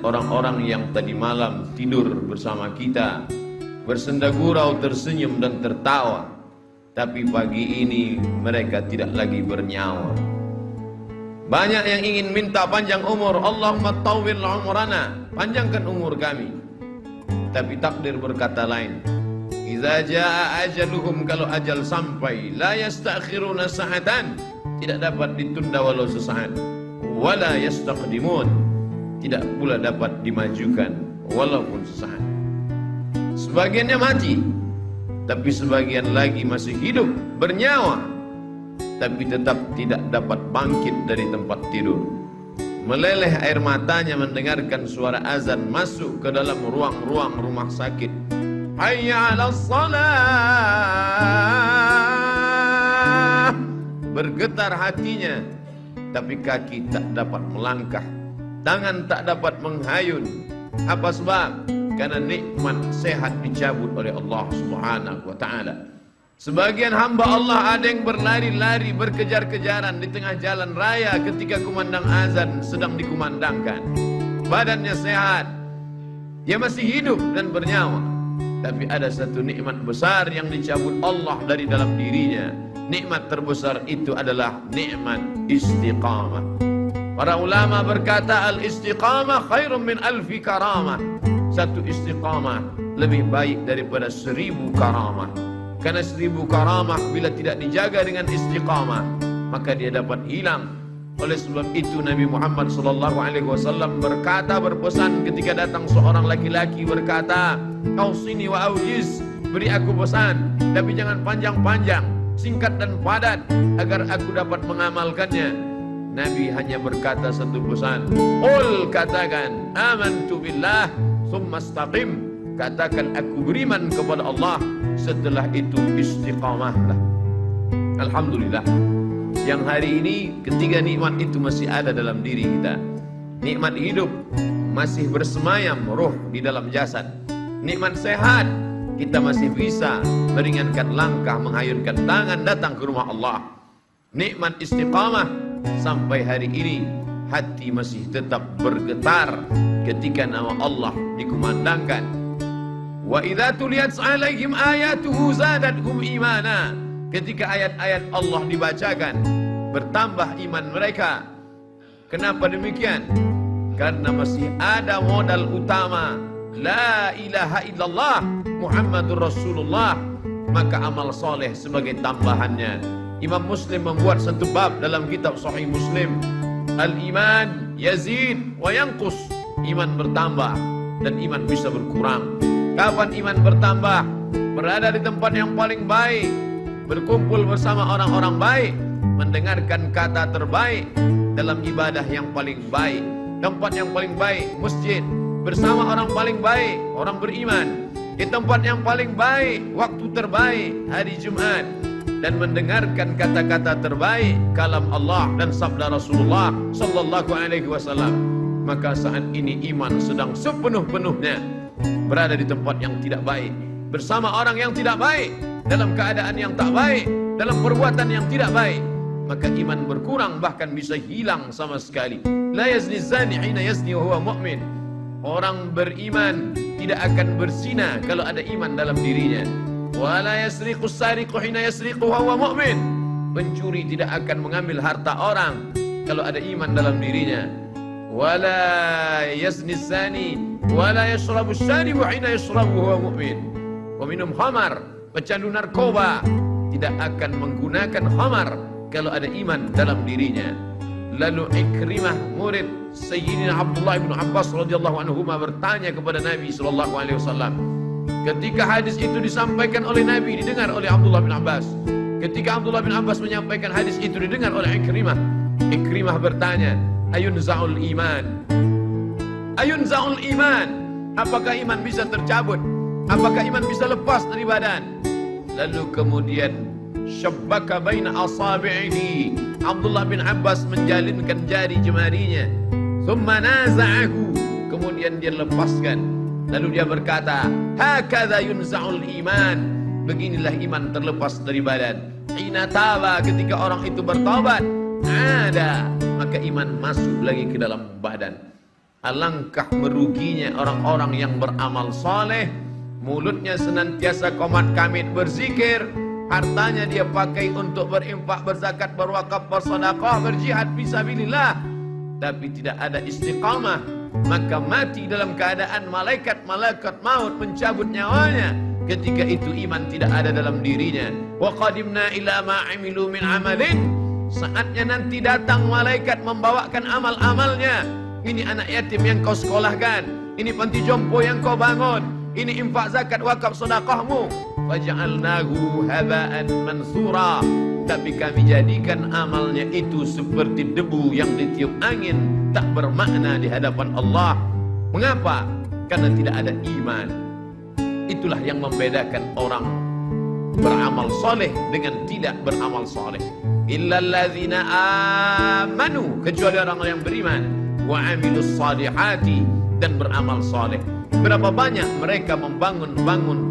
orang-orang yang tadi malam tidur bersama kita, bersenda gurau, tersenyum dan tertawa, tapi pagi ini mereka tidak lagi bernyawa. Banyak yang ingin minta panjang umur, Allahumma tawwil umrana, panjangkan umur kami. Tapi takdir berkata lain. Idza jaa ajaluhum, kalau ajal sampai, la yastakhiruna sa'atan, tidak dapat ditunda walau sesaat. Wala yastaqdimun, tidak pula dapat dimajukan walaupun sesaat. Sebagiannya mati, tapi sebagian lagi masih hidup, bernyawa, tapi tetap tidak dapat bangkit dari tempat tidur. Meleleh air matanya mendengarkan suara azan masuk ke dalam ruang-ruang rumah sakit. Hayya 'alas shalah. Bergetar hatinya, tapi kaki tak dapat melangkah, tangan tak dapat menghayun. Apa sebab? Karena nikmat sehat dicabut oleh Allah Subhanahu wa ta'ala. Sebagian hamba Allah ada yang berlari-lari, berkejar-kejaran di tengah jalan raya ketika kumandang azan sedang dikumandangkan. Badannya sehat, dia masih hidup dan bernyawa, tapi ada satu nikmat besar yang dicabut Allah dari dalam dirinya. Nikmat terbesar itu adalah nikmat istiqamah. Para ulama berkata, al-istiqamah khairun min alfi karamah. Satu istiqamah lebih baik daripada 1000 karamah. Karena 1000 karamah bila tidak dijaga dengan istiqamah, maka dia dapat hilang. Oleh sebab itu Nabi Muhammad SAW berkata, berpesan ketika datang seorang laki-laki berkata, "Ausini wa aujiz," beri aku pesan, tapi jangan panjang-panjang, singkat dan padat, agar aku dapat mengamalkannya. Nabi hanya berkata satu pesan, "Qul," katakan, "amantu billah, tsumma istaqim," katakan aku beriman kepada Allah, setelah itu istiqamahlah. Alhamdulillah, yang hari ini ketiga nikmat itu masih ada dalam diri kita. Nikmat hidup, masih bersemayam ruh di dalam jasad. Nikmat sehat, kita masih bisa meringankan langkah, menghayunkan tangan datang ke rumah Allah. Nikmat istiqamah, sampai hari ini hati masih tetap bergetar ketika nama Allah dikumandangkan. Wa idza tuliyat 'alaihim ayatuhu zadatuhum imana. Ketika ayat-ayat Allah dibacakan, bertambah iman mereka. Kenapa demikian? Karena masih ada modal utama, la ilaha illallah Muhammadur Rasulullah, maka amal soleh sebagai tambahannya. Imam Muslim membuat satu bab dalam kitab Sahih Muslim, al-iman yazid wa yanqus. Iman bertambah dan iman bisa berkurang. Kapan iman bertambah? Berada di tempat yang paling baik, berkumpul bersama orang-orang baik, mendengarkan kata terbaik, dalam ibadah yang paling baik, tempat yang paling baik, masjid, bersama orang paling baik, orang beriman, di tempat yang paling baik, waktu terbaik, hari Jumat, dan mendengarkan kata-kata terbaik, kalam Allah dan sabda Rasulullah sallallahu alaihi wasallam. Maka saat ini iman sedang sepenuh-penuhnya berada di tempat yang tidak baik, bersama orang yang tidak baik, dalam keadaan yang tak baik, dalam perbuatan yang tidak baik, maka iman berkurang, bahkan bisa hilang sama sekali. La yazni zani hina yazni wa huwa mu'min. Orang beriman tidak akan berzina kalau ada iman dalam dirinya. Wa la yasriqus sariqu hina yasriqu wa huwa mu'min. Pencuri tidak akan mengambil harta orang kalau ada iman dalam dirinya. Wa la yazni zani wa la yashrabu syaribu hina yashrabu wa huwa mu'min. Peminum khamar, pecandu narkoba tidak akan menggunakan khamar kalau ada iman dalam dirinya. Lalu Ikrimah, murid Sayyidina Abdullah bin Abbas radhiyallahu anhu, bertanya kepada Nabi sallallahu alaihi wasallam. Ketika hadis itu disampaikan oleh Nabi, didengar oleh Abdullah bin Abbas. Ketika Abdullah bin Abbas menyampaikan hadis itu, didengar oleh Ikrimah. Ikrimah bertanya, "Ayunza'ul iman?" Ayunza'ul iman? Apakah iman bisa tercabut? Apakah iman bisa lepas dari badan? Lalu kemudian syabbaka baina asabi'ihi, Abdullah bin Abbas menjalinkan jari jemarinya. Thumma naza'ahu, kemudian dia lepaskan. Lalu dia berkata, hakadha yunza'ul iman, beginilah iman terlepas dari badan. Hina taba, ketika orang itu bertobat, ada, maka iman masuk lagi ke dalam badan. Alangkah meruginya orang-orang yang beramal saleh, mulutnya senantiasa qomat kamit berzikir, hartanya dia pakai untuk berinfak, berzakat, berwakaf, bersedekah, berjihad fisabilillah, tapi tidak ada istiqamah, maka mati dalam keadaan malaikat maut mencabut nyawanya. Ketika itu iman tidak ada dalam dirinya. Wa qadimna ila ma 'amilu min 'amalin, saatnya nanti datang malaikat membawakan amal-amalnya. Ini anak yatim yang kau sekolahkan, ini panti jompo yang kau bangun, ini infak, zakat, wakaf, sedekahmu. Faja'alnahu haba'an mansura, tapi kami jadikan amalnya itu seperti debu yang ditiup angin, tak bermakna di hadapan Allah. Mengapa? Karena tidak ada iman. Itulah yang membedakan orang beramal soleh dengan tidak beramal soleh. Illalladzina amanu, kecuali orang yang beriman, wa amilus salihati, dan beramal soleh. Berapa banyak mereka membangun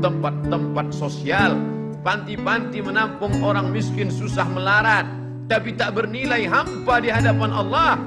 tempat-tempat sosial, panti-panti menampung orang miskin susah melarat, tapi tak bernilai hampa di hadapan Allah.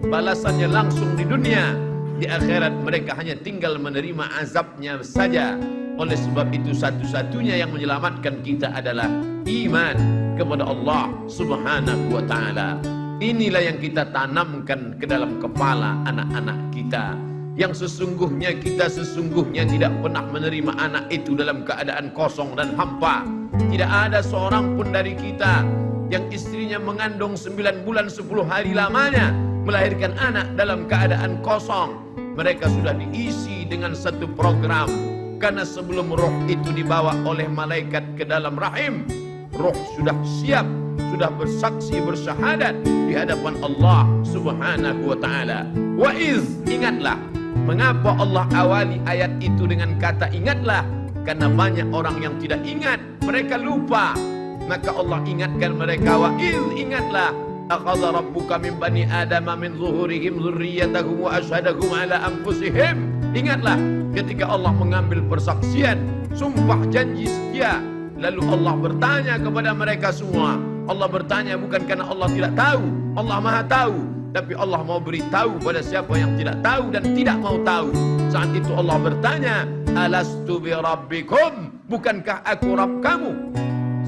Balasannya langsung di dunia, di akhirat mereka hanya tinggal menerima azabnya saja. Oleh sebab itu satu-satunya yang menyelamatkan kita adalah iman kepada Allah Subhanahu wa ta'ala. Inilah yang kita tanamkan ke dalam kepala anak-anak kita. Yang sesungguhnya kita tidak pernah menerima anak itu dalam keadaan kosong dan hampa. Tidak ada seorang pun dari kita yang istrinya mengandung 9 bulan 10 hari lamanya melahirkan anak dalam keadaan kosong. Mereka sudah diisi dengan satu program. Karena sebelum roh itu dibawa oleh malaikat ke dalam rahim, roh sudah siap, sudah bersaksi bersyahadat di hadapan Allah Subhanahu wa ta'ala. Wa iz, ingatlah. Mengapa Allah awali ayat itu dengan kata ingatlah? Karena banyak orang yang tidak ingat, mereka lupa. Maka Allah ingatkan mereka, wa iz, ingatlah. Akhadha rabbuka min bani adama min zuhurihim dzurriyyatahum wa asyhadahum ala anfusihim. Ingatlah ketika Allah mengambil persaksian, sumpah janji setia, lalu Allah bertanya kepada mereka semua. Allah bertanya bukan karena Allah tidak tahu, Allah Maha tahu, tapi Allah mau beritahu pada siapa yang tidak tahu dan tidak mau tahu. Saat itu Allah bertanya, alastu bi rabbikum, bukankah aku Rabb kamu?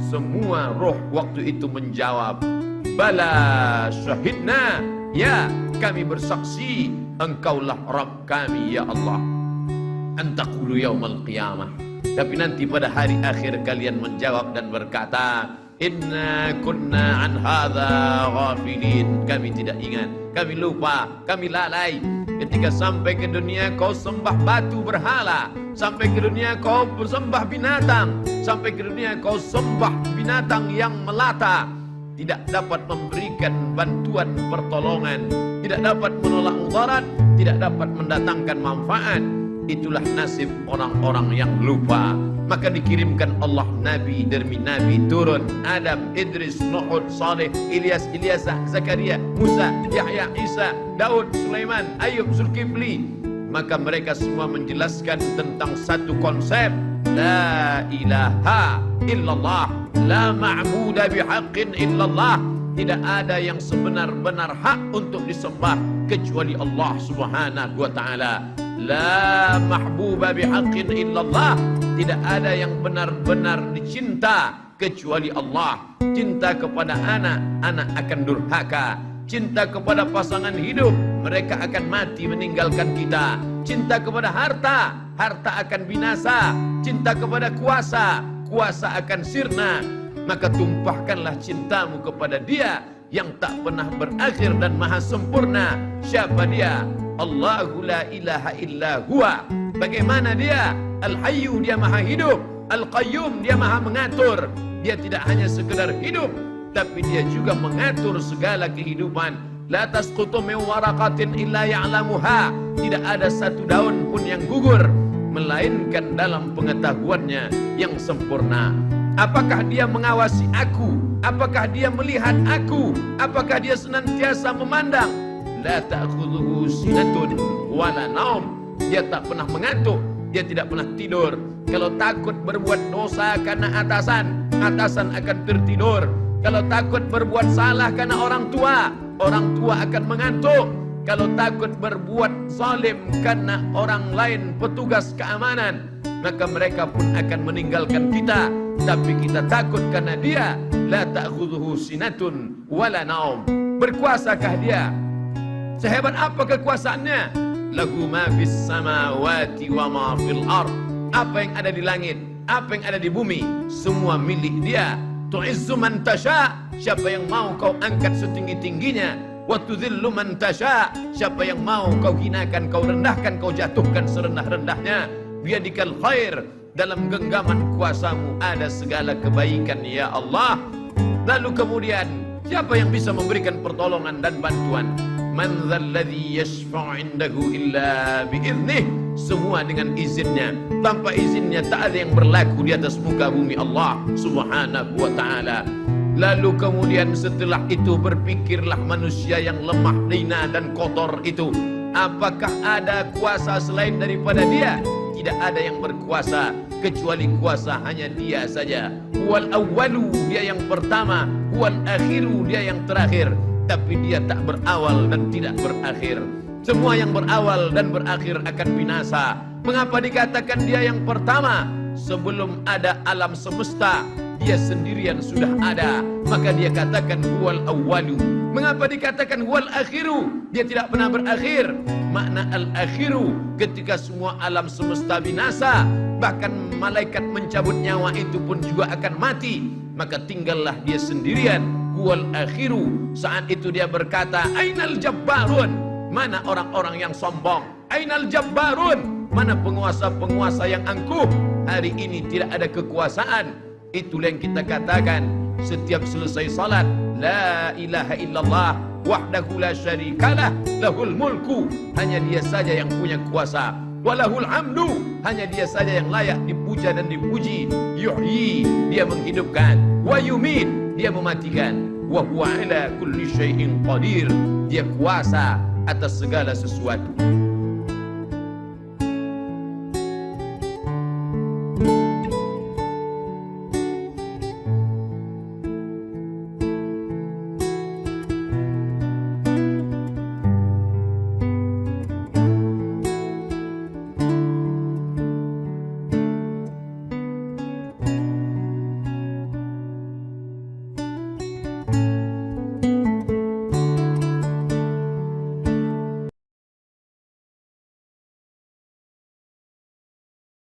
Semua roh waktu itu menjawab, bala syahidna, ya kami bersaksi engkaulah Rabb kami ya Allah. Antaqulu yaumal qiyamah, tapi nanti pada hari akhir kalian menjawab dan berkata, inna kunna an hadza ghafilin, kami tidak ingat, kami lupa, kami lalai. Ketika sampai ke dunia kau sembah batu berhala, sampai ke dunia kau bersembah binatang, sampai ke dunia kau sembah binatang yang melata, tidak dapat memberikan bantuan pertolongan, tidak dapat menolak mudarat, tidak dapat mendatangkan manfaat. Itulah nasib orang-orang yang lupa. Maka dikirimkan Allah Nabi demi Nabi turun, Adam, Idris, Nuh, Saleh, Ilyas, Ilyasa, Zakaria, Musa, Yahya, Isa, Daud, Sulaiman, Ayub, Zulkifli. Maka mereka semua menjelaskan tentang satu konsep, la ilaha illallah, la ma'buda bihaqqin illallah. Tidak ada yang sebenar-benar hak untuk disembah kecuali Allah Subhanahu wa ta'ala. La mahbuba bihaqqin illallah, tidak ada yang benar-benar dicinta kecuali Allah. Cinta kepada anak, anak akan durhaka. Cinta kepada pasangan hidup, mereka akan mati meninggalkan kita. Cinta kepada harta, harta akan binasa. Cinta kepada kuasa, kuasa akan sirna. Maka tumpahkanlah cintamu kepada Dia yang tak pernah berakhir dan maha sempurna. Siapa Dia? Allahu la ilaha illa huwa. Bagaimana Dia? Al-Hayyu, Dia maha hidup. Al-Qayyum, Dia maha mengatur. Dia tidak hanya sekedar hidup, tapi Dia juga mengatur segala kehidupan. La tasqutu min waraqatin illa ya'lamuha. Tidak ada satu daun pun yang gugur melainkan dalam pengetahuannya yang sempurna. Apakah Dia mengawasi aku? Apakah Dia melihat aku? Apakah Dia senantiasa memandang? La ta'khudhuhu sinatun wala naum. Dia tak pernah mengantuk, Dia tidak pernah tidur. Kalau takut berbuat dosa karena atasan, atasan akan tertidur. Kalau takut berbuat salah karena orang tua akan mengantuk. kalau takut berbuat zalim karena orang lain petugas keamanan, maka mereka pun akan meninggalkan kita. Tapi kita takut karena dia la ta'khudhuhu sinatun wala naum. Berkuasakah dia? Sehebat apa kekuasaannya? Lahu ma fis samawati wa ma fil ard. Apa yang ada di langit, apa yang ada di bumi, semua milik dia. Tu'izzu man tasha, siapa yang mau kau angkat setinggi-tingginya. Wa tudhillu man tasha, siapa yang mau kau hinakan, kau rendahkan, kau jatuhkan serendah-rendahnya. Biyadikal khair, dalam genggaman kuasamu ada segala kebaikan ya Allah. Lalu kemudian siapa yang bisa memberikan pertolongan dan bantuan? Man dzalladzi yashfa'u 'indahu illa bi'idnih. Semua dengan izinnya. Tanpa izinnya tak ada yang berlaku di atas muka bumi Allah Subhanahu wa ta'ala. Lalu kemudian setelah itu berpikirlah manusia yang lemah, hina dan kotor itu, apakah ada kuasa selain daripada dia? Tidak ada yang berkuasa kecuali kuasa hanya dia saja. Huwal awwalu, dia yang pertama. Huwal akhiru, dia yang terakhir. Tapi dia tak berawal dan tidak berakhir. Semua yang berawal dan berakhir akan binasa. Mengapa dikatakan dia yang pertama? Sebelum ada alam semesta, dia sendirian sudah ada. Maka dia katakan huwal awwalu. Mengapa dikatakan huwal akhiru? Dia tidak pernah berakhir. Makna al-akhiru, ketika semua alam semesta binasa, bahkan malaikat mencabut nyawa itu pun juga akan mati, maka tinggallah dia sendirian. Huwal akhiru. Saat itu dia berkata, ainal jabbarun? Mana orang-orang yang sombong? Ainal jabbarun? Mana penguasa-penguasa yang angkuh? Hari ini tidak ada kekuasaan. Itulah yang kita katakan setiap selesai salat, la ilaha illallah wahdahu la syarikalah lahul mulku. Hanya dia saja yang punya kuasa. Walahul hamdu, hanya dia saja yang layak dipuja dan dipuji. Yuhyi, dia menghidupkan. Wa yumit, dia mematikan. Wa huwa ala kulli syai'in qadir, dia kuasa atas segala sesuatu.